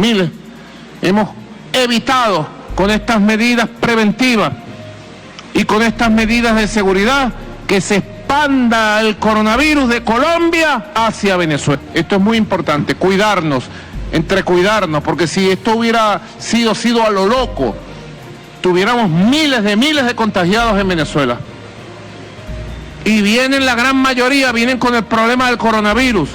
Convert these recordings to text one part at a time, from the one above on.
miles, hemos evitado con estas medidas preventivas y con estas medidas de seguridad que se expanda el coronavirus de Colombia hacia Venezuela. Esto es muy importante, cuidarnos, porque si esto hubiera sido a lo loco, tuviéramos miles de contagiados en Venezuela. Y vienen, la gran mayoría, vienen con el problema del coronavirus.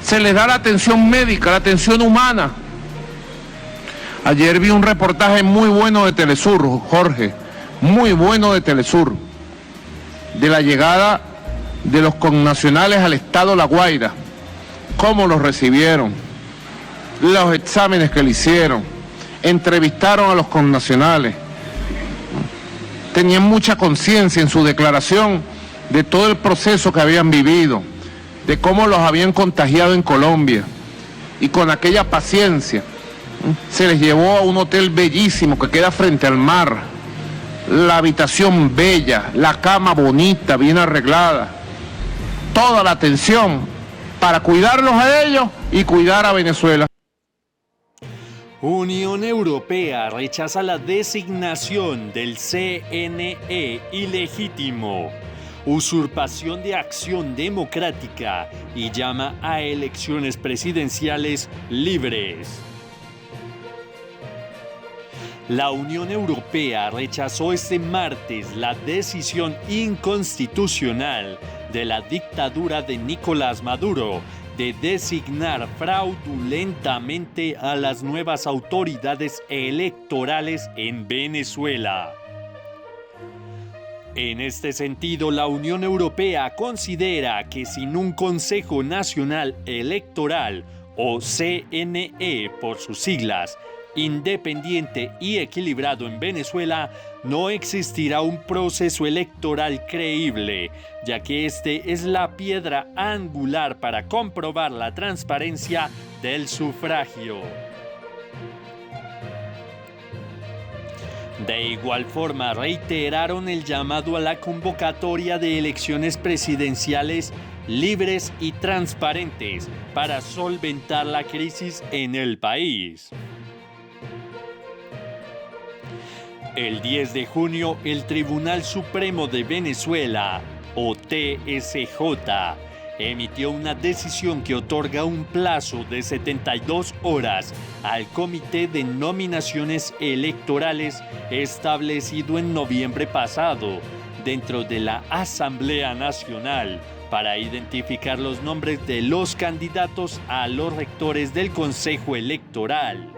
Se les da la atención médica, la atención humana. Ayer vi un reportaje muy bueno de Telesur, Jorge, muy bueno de Telesur, de la llegada de los connacionales al estado La Guaira, cómo los recibieron, los exámenes que le hicieron, entrevistaron a los connacionales, tenían mucha conciencia en su declaración de todo el proceso que habían vivido, de cómo los habían contagiado en Colombia, y con aquella paciencia se les llevó a un hotel bellísimo que queda frente al mar, la habitación bella, la cama bonita, bien arreglada, toda la atención para cuidarlos a ellos y cuidar a Venezuela. Unión Europea rechaza la designación del CNE ilegítimo, usurpación de acción democrática y llama a elecciones presidenciales libres. La Unión Europea rechazó este martes la decisión inconstitucional de la dictadura de Nicolás Maduro de designar fraudulentamente a las nuevas autoridades electorales en Venezuela. En este sentido, la Unión Europea considera que sin un Consejo Nacional Electoral, o CNE por sus siglas, independiente y equilibrado en Venezuela, no existirá un proceso electoral creíble, ya que este es la piedra angular para comprobar la transparencia del sufragio. De igual forma, reiteraron el llamado a la convocatoria de elecciones presidenciales libres y transparentes para solventar la crisis en el país. El 10 de junio, el Tribunal Supremo de Venezuela, o TSJ, emitió una decisión que otorga un plazo de 72 horas al Comité de Nominaciones Electorales establecido en noviembre pasado dentro de la Asamblea Nacional para identificar los nombres de los candidatos a los rectores del Consejo Electoral.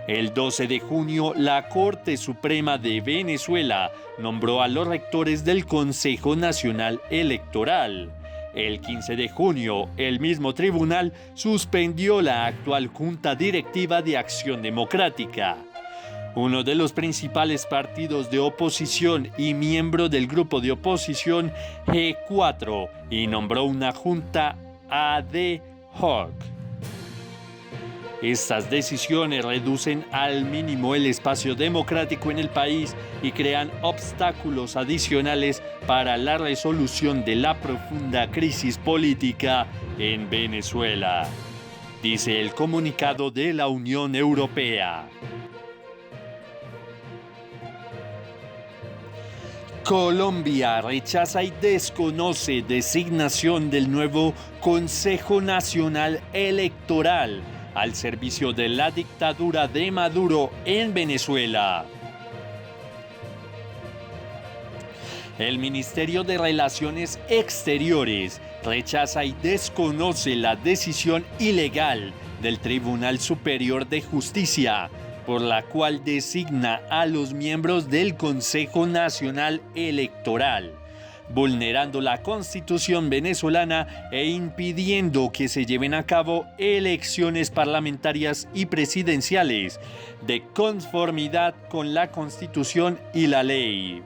El 12 de junio, la Corte Suprema de Venezuela nombró a los rectores del Consejo Nacional Electoral. El 15 de junio, el mismo tribunal suspendió la actual Junta Directiva de Acción Democrática. Uno de los principales partidos de oposición y miembro del grupo de oposición G4, y nombró una junta ad hoc. Estas decisiones reducen al mínimo el espacio democrático en el país y crean obstáculos adicionales para la resolución de la profunda crisis política en Venezuela, dice el comunicado de la Unión Europea. Colombia rechaza y desconoce designación del nuevo Consejo Nacional Electoral al servicio de la dictadura de Maduro en Venezuela. El Ministerio de Relaciones Exteriores rechaza y desconoce la decisión ilegal del Tribunal Superior de Justicia, por la cual designa a los miembros del Consejo Nacional Electoral, vulnerando la Constitución venezolana e impidiendo que se lleven a cabo elecciones parlamentarias y presidenciales de conformidad con la Constitución y la ley.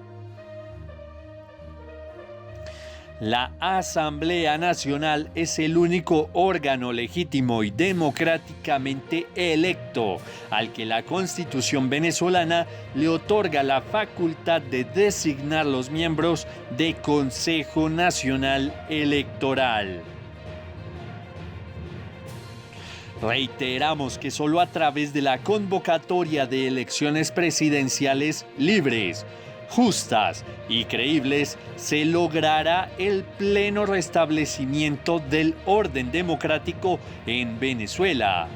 La Asamblea Nacional es el único órgano legítimo y democráticamente electo al que la Constitución venezolana le otorga la facultad de designar los miembros de Consejo Nacional Electoral. Reiteramos que solo a través de la convocatoria de elecciones presidenciales libres, justas y creíbles se logrará el pleno restablecimiento del orden democrático en Venezuela.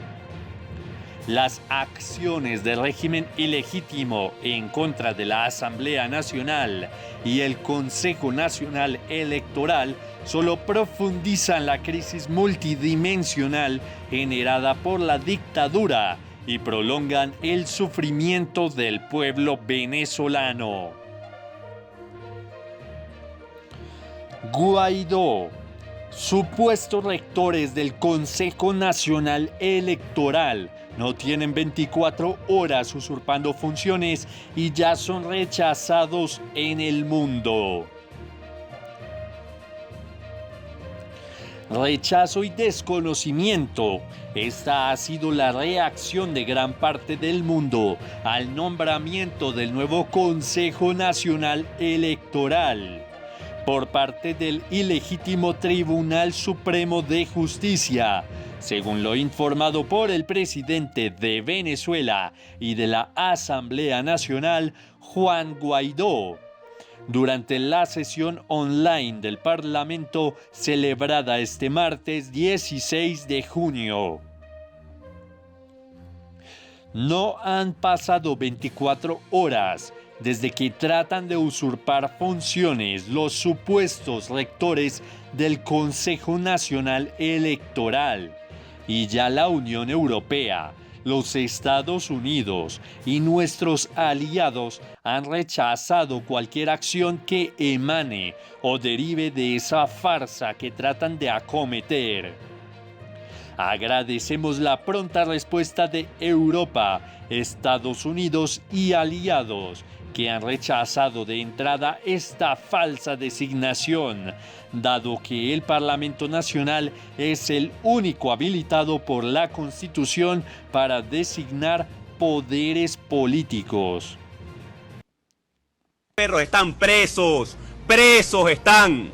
Las acciones del régimen ilegítimo en contra de la Asamblea Nacional y el Consejo Nacional Electoral solo profundizan la crisis multidimensional generada por la dictadura y prolongan el sufrimiento del pueblo venezolano. Guaidó. Supuestos rectores del Consejo Nacional Electoral no tienen 24 horas usurpando funciones y ya son rechazados en el mundo. Rechazo y desconocimiento. Esta ha sido la reacción de gran parte del mundo al nombramiento del nuevo Consejo Nacional Electoral por parte del ilegítimo Tribunal Supremo de Justicia, según lo informado por el presidente de Venezuela y de la Asamblea Nacional, Juan Guaidó, durante la sesión online del Parlamento celebrada este martes 16 de junio. No han pasado 24 horas desde que tratan de usurpar funciones los supuestos rectores del Consejo Nacional Electoral, y ya la Unión Europea, los Estados Unidos y nuestros aliados han rechazado cualquier acción que emane o derive de esa farsa que tratan de acometer. Agradecemos la pronta respuesta de Europa, Estados Unidos y aliados, que han rechazado de entrada esta falsa designación, dado que el Parlamento Nacional es el único habilitado por la Constitución para designar poderes políticos. Perros están presos, presos están.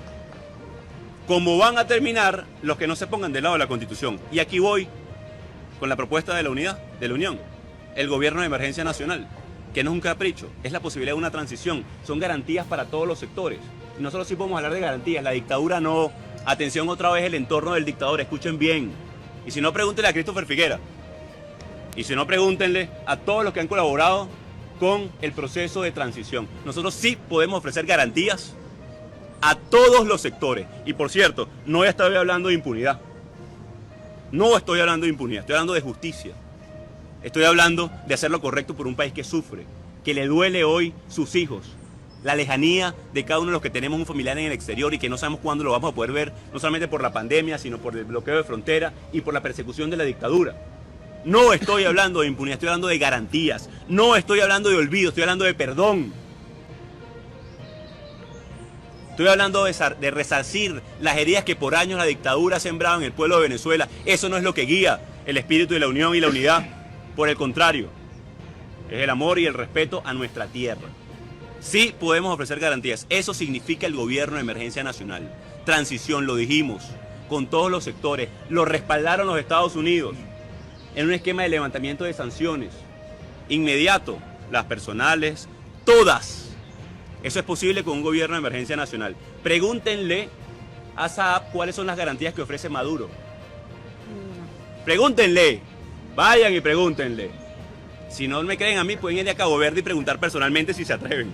¿Cómo van a terminar los que no se pongan del lado de la Constitución? Y aquí voy con la propuesta de la unidad, de la Unión, el gobierno de emergencia nacional, que no es un capricho, es la posibilidad de una transición, son garantías para todos los sectores. Y nosotros sí podemos hablar de garantías, la dictadura no. Atención otra vez el entorno del dictador, escuchen bien. Y si no, pregúntenle a Christopher Figuera. Y si no, pregúntenle a todos los que han colaborado con el proceso de transición. Nosotros sí podemos ofrecer garantías a todos los sectores. Y por cierto, no estoy hablando de impunidad. No estoy hablando de impunidad, estoy hablando de justicia. Estoy hablando de hacer lo correcto por un país que sufre, que le duele hoy sus hijos, la lejanía de cada uno de los que tenemos un familiar en el exterior y que no sabemos cuándo lo vamos a poder ver, no solamente por la pandemia, sino por el bloqueo de frontera y por la persecución de la dictadura. No estoy hablando de impunidad, estoy hablando de garantías. No estoy hablando de olvido, estoy hablando de perdón. Estoy hablando de resarcir las heridas que por años la dictadura ha sembrado en el pueblo de Venezuela. Eso no es lo que guía el espíritu de la unión y la unidad. Por el contrario, es el amor y el respeto a nuestra tierra. Sí podemos ofrecer garantías. Eso significa el gobierno de emergencia nacional. Transición, lo dijimos, con todos los sectores. Lo respaldaron los Estados Unidos en un esquema de levantamiento de sanciones. Inmediato, las personales, todas. Eso es posible con un gobierno de emergencia nacional. Pregúntenle a Saab cuáles son las garantías que ofrece Maduro. Pregúntenle. Vayan y pregúntenle. Si no me creen a mí, pueden ir a Cabo Verde y preguntar personalmente si se atreven.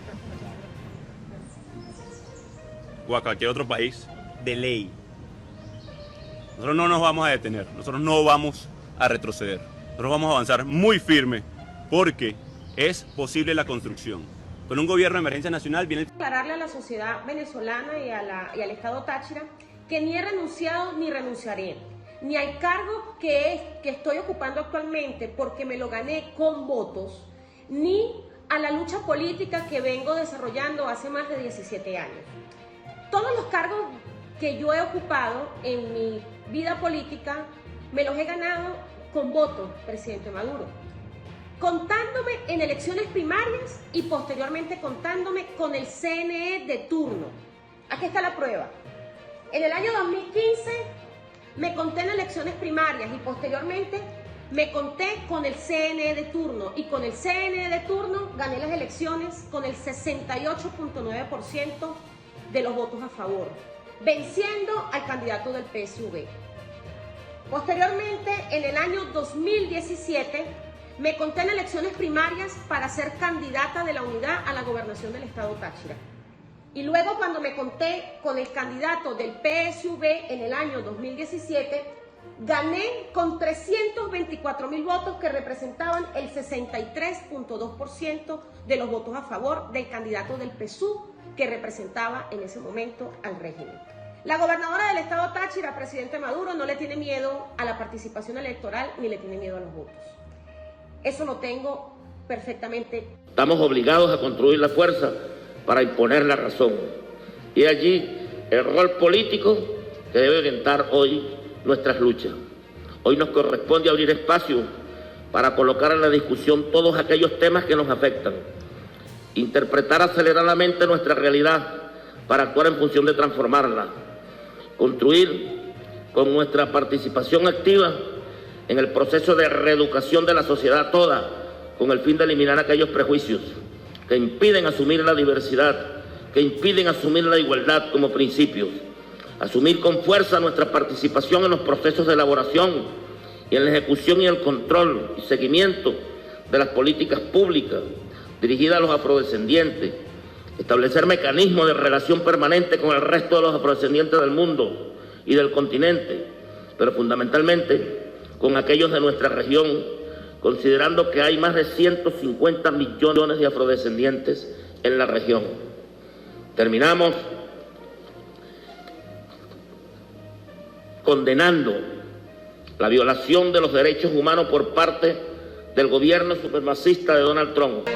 O a cualquier otro país de ley. Nosotros no nos vamos a detener, nosotros no vamos a retroceder. Nosotros vamos a avanzar muy firme porque es posible la construcción. Con un gobierno de emergencia nacional viene... Aclararle a la sociedad venezolana y al Estado Táchira que ni he renunciado ni renunciaré. Ni al cargo que estoy ocupando actualmente porque me lo gané con votos, ni a la lucha política que vengo desarrollando hace más de 17 años. Todos los cargos que yo he ocupado en mi vida política me los he ganado con votos, presidente Maduro, contándome en elecciones primarias y posteriormente contándome con el CNE de turno. Aquí está la prueba. En el año 2015 me conté en elecciones primarias y posteriormente me conté con el CNE de turno, y con el CNE de turno gané las elecciones con el 68.9% de los votos a favor, venciendo al candidato del PSV. Posteriormente, en el año 2017, me conté en elecciones primarias para ser candidata de la unidad a la gobernación del estado Táchira. Y luego, cuando me conté con el candidato del PSV en el año 2017, gané con 324.000 votos que representaban el 63.2% de los votos a favor del candidato del PSUV que representaba en ese momento al régimen. La gobernadora del estado Táchira, presidente Maduro, no le tiene miedo a la participación electoral ni le tiene miedo a los votos. Eso lo tengo perfectamente. Estamos obligados a construir la fuerza para imponer la razón. Y allí el rol político que debe orientar hoy nuestras luchas. Hoy nos corresponde abrir espacio para colocar en la discusión todos aquellos temas que nos afectan, interpretar aceleradamente nuestra realidad para actuar en función de transformarla, construir con nuestra participación activa en el proceso de reeducación de la sociedad toda, con el fin de eliminar aquellos prejuicios que impiden asumir la diversidad, que impiden asumir la igualdad como principios, asumir con fuerza nuestra participación en los procesos de elaboración y en la ejecución y el control y seguimiento de las políticas públicas dirigidas a los afrodescendientes, establecer mecanismos de relación permanente con el resto de los afrodescendientes del mundo y del continente, pero fundamentalmente con aquellos de nuestra región, considerando que hay más de 150 millones de afrodescendientes en la región. Terminamos condenando la violación de los derechos humanos por parte del gobierno supremacista de Donald Trump.